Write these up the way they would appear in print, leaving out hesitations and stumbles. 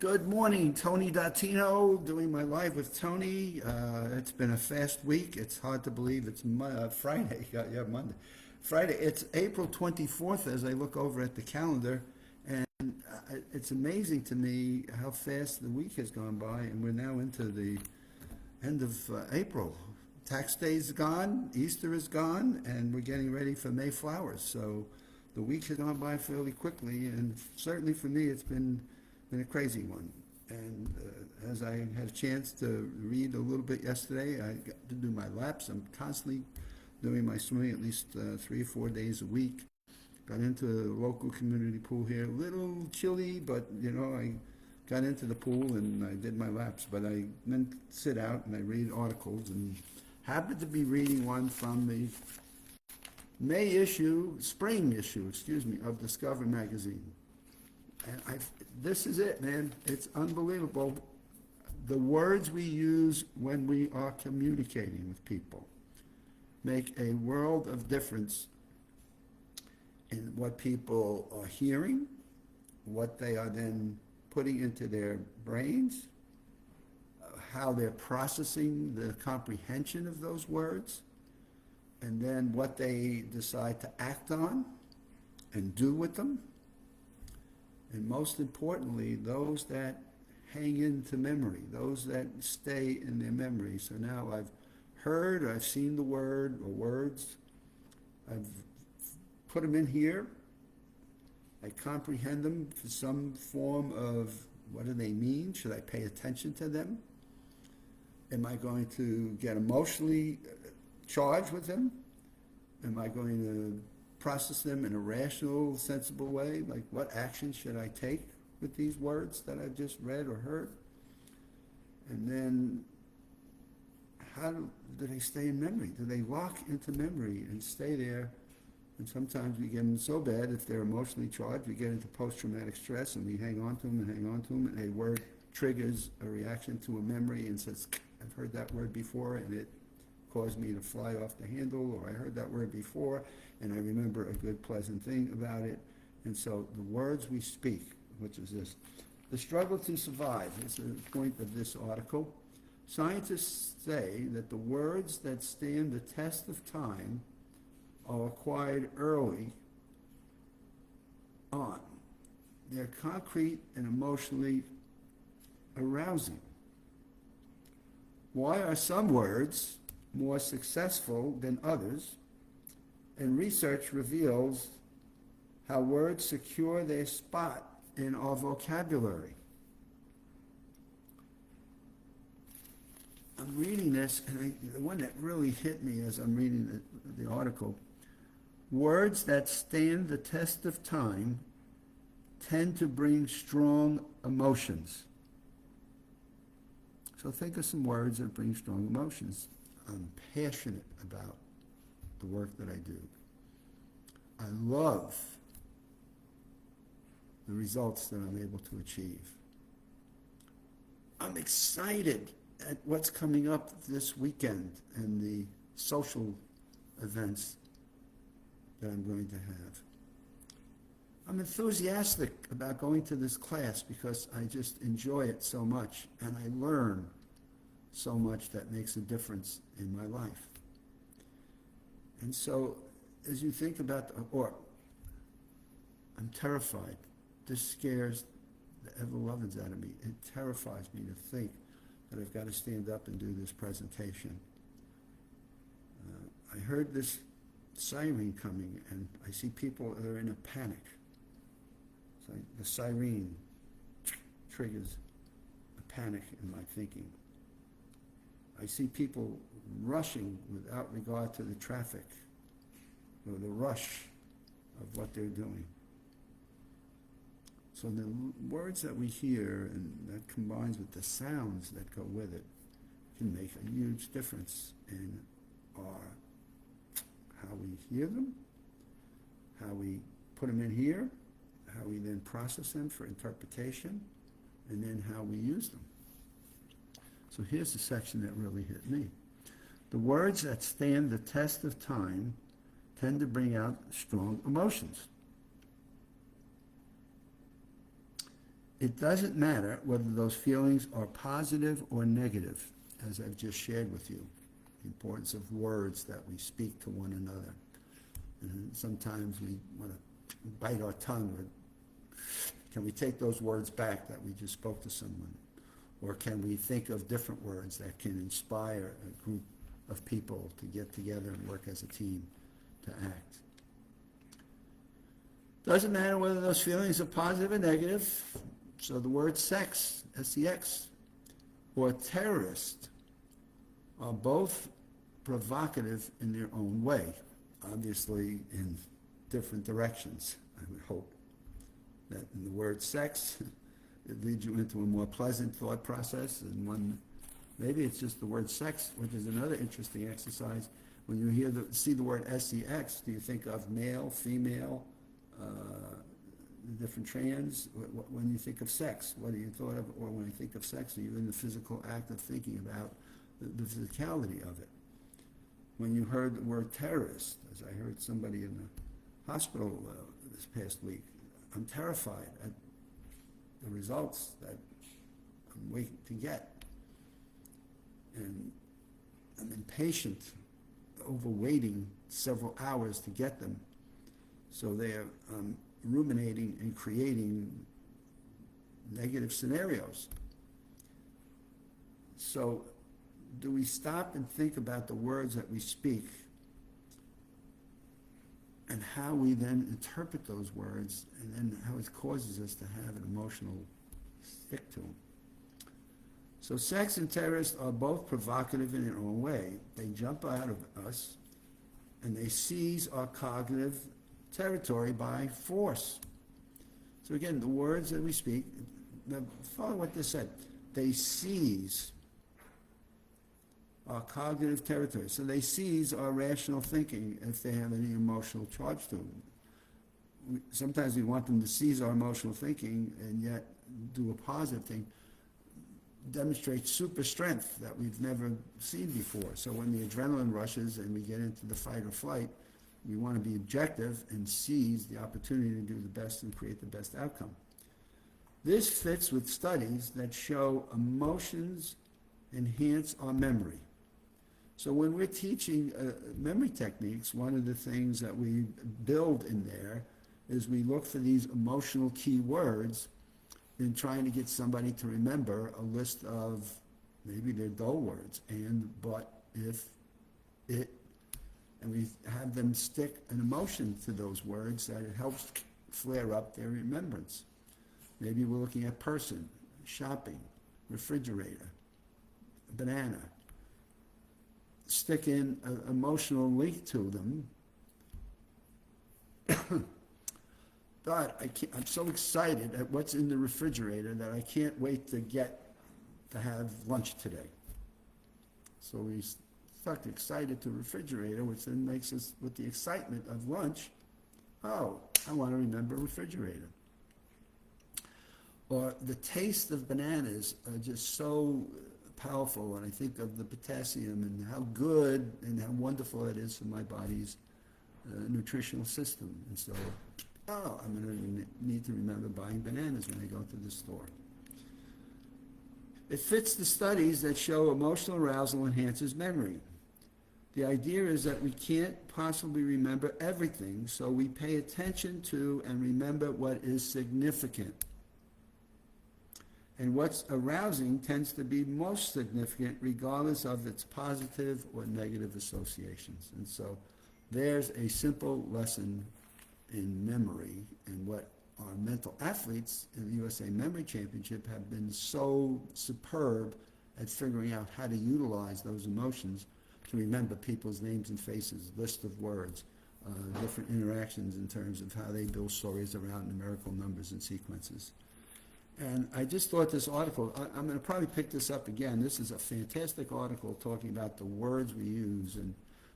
Good morning, Tony Dottino, doing my live with Tony. It's been a fast week. It's hard to believe it's Friday. Yeah, Monday. Friday. It's April 24th as I look over at the calendar, and it's amazing to me how fast the week has gone by, and we're now into the end of April. Tax day's gone, Easter is gone, and we're getting ready for May flowers. So the week has gone by fairly quickly, and certainly for me, it's been a crazy one. And as I had a chance to read a little bit yesterday, I got to do my laps. I'm constantly doing my swimming at least 3 or 4 days a week. Got into the local community pool here. A little chilly, but I got into the pool and I did my laps. But I then sit out and I read articles, and happened to be reading one from the spring issue, of Discover magazine. And this is it, man. It's unbelievable. The words we use when we are communicating with people make a world of difference in what people are hearing, what they are then putting into their brains, how they're processing the comprehension of those words, and then what they decide to act on and do with them. And most importantly, those that hang into memory, those that stay in their memory. So now I've heard, I've seen the word or words, I've put them in here, I comprehend them for some form of what do they mean? Should I pay attention to them? Am I going to get emotionally charged with them? Am I going to process them in a rational, sensible way? Like, what action should I take with these words that I've just read or heard? And then, how do they stay in memory? Do they lock into memory and stay there? And sometimes we get them so bad, if they're emotionally charged, we get into post-traumatic stress, and we hang on to them and hang on to them, and a word triggers a reaction to a memory and says, I've heard that word before, and it caused me to fly off the handle, or I heard that word before, and I remember a good, pleasant thing about it. And so the words we speak, which is this, the struggle to survive is the point of this article. Scientists say that the words that stand the test of time are acquired early on. They're concrete and emotionally arousing. Why are some words more successful than others? And research reveals how words secure their spot in our vocabulary. I'm reading this, and the one that really hit me as I'm reading the article, words that stand the test of time tend to bring strong emotions. So think of some words that bring strong emotions. I'm passionate about the work that I do. I love the results that I'm able to achieve. I'm excited at what's coming up this weekend and the social events that I'm going to have. I'm enthusiastic about going to this class because I just enjoy it so much, and I learn so much that makes a difference in my life. And so, as you think about, I'm terrified. This scares the ever-lovins out of me. It terrifies me to think that I've got to stand up and do this presentation. I heard this siren coming, and I see people that are in a panic. So the siren triggers a panic in my thinking. I see people rushing without regard to the traffic or the rush of what they're doing. So the words that we hear, and that combines with the sounds that go with it, can make a huge difference in how we hear them, how we put them in here, how we then process them for interpretation, and then how we use them. So here's the section that really hit me. The words that stand the test of time tend to bring out strong emotions. It doesn't matter whether those feelings are positive or negative, as I've just shared with you. The importance of words that we speak to one another. And sometimes we want to bite our tongue. Or can we take those words back that we just spoke to someone? Or can we think of different words that can inspire a group of people to get together and work as a team to act? Doesn't matter whether those feelings are positive or negative. So the word sex, S-E-X, or terrorist are both provocative in their own way, obviously in different directions. I would hope that in the word sex, it leads you into a more pleasant thought process, and one, maybe it's just the word sex, which is another interesting exercise. When you see the word S-E-X, do you think of male, female, different trans? When you think of sex, what do you thought of? Or when you think of sex, are you in the physical act of thinking about the physicality of it? When you heard the word terrorist, as I heard somebody in the hospital this past week, I'm terrified at the results that I'm waiting to get. And I'm impatient over waiting several hours to get them. So they're ruminating and creating negative scenarios. So do we stop and think about the words that we speak and how we then interpret those words, and then how it causes us to have an emotional stick to them? So sex and terrorists are both provocative in their own way. They jump out of us and they seize our cognitive territory by force. So again, the words that we speak, now follow what this said, they seize our cognitive territory. So they seize our rational thinking if they have any emotional charge to them. Sometimes we want them to seize our emotional thinking and yet do a positive thing, demonstrate super strength that we've never seen before. So when the adrenaline rushes and we get into the fight or flight, we want to be objective and seize the opportunity to do the best and create the best outcome. This fits with studies that show emotions enhance our memory. So when we're teaching memory techniques, one of the things that we build in there is we look for these emotional key words in trying to get somebody to remember a list of maybe their dull words, and, but, if, it, and we have them stick an emotion to those words that it helps flare up their remembrance. Maybe we're looking at person, shopping, refrigerator, banana. Stick in an emotional link to them. God, I'm so excited at what's in the refrigerator that I can't wait to have lunch today. So we stuck excited to refrigerator, which then makes us, with the excitement of lunch, oh, I want to remember refrigerator. Or the taste of bananas are just so powerful when I think of the potassium and how good and how wonderful it is for my body's nutritional system. And so, oh, I'm going to need to remember buying bananas when I go to the store. It fits the studies that show emotional arousal enhances memory. The idea is that we can't possibly remember everything, so we pay attention to and remember what is significant. And what's arousing tends to be most significant regardless of its positive or negative associations. And so there's a simple lesson in memory, and what our mental athletes in the USA Memory Championship have been so superb at figuring out how to utilize those emotions to remember people's names and faces, list of words, different interactions in terms of how they build stories around numerical numbers and sequences. And I just thought this article, I'm going to probably pick this up again. This is a fantastic article talking about the words we use, and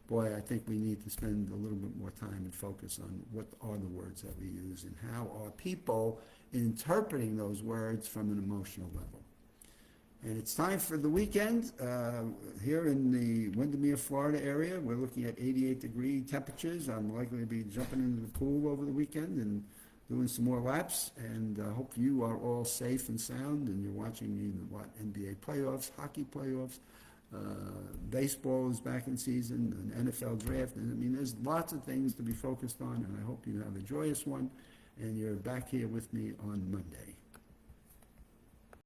boy, I think we need to spend a little bit more time and focus on what are the words that we use and how are people interpreting those words from an emotional level. And it's time for the weekend. Here in the Windermere, Florida area, we're looking at 88-degree temperatures. I'm likely to be jumping into the pool over the weekend and doing some more laps, and hope you are all safe and sound, and you're watching NBA playoffs, hockey playoffs, baseball is back in season, an NFL draft, and I mean, there's lots of things to be focused on, and I hope you have a joyous one, and you're back here with me on Monday.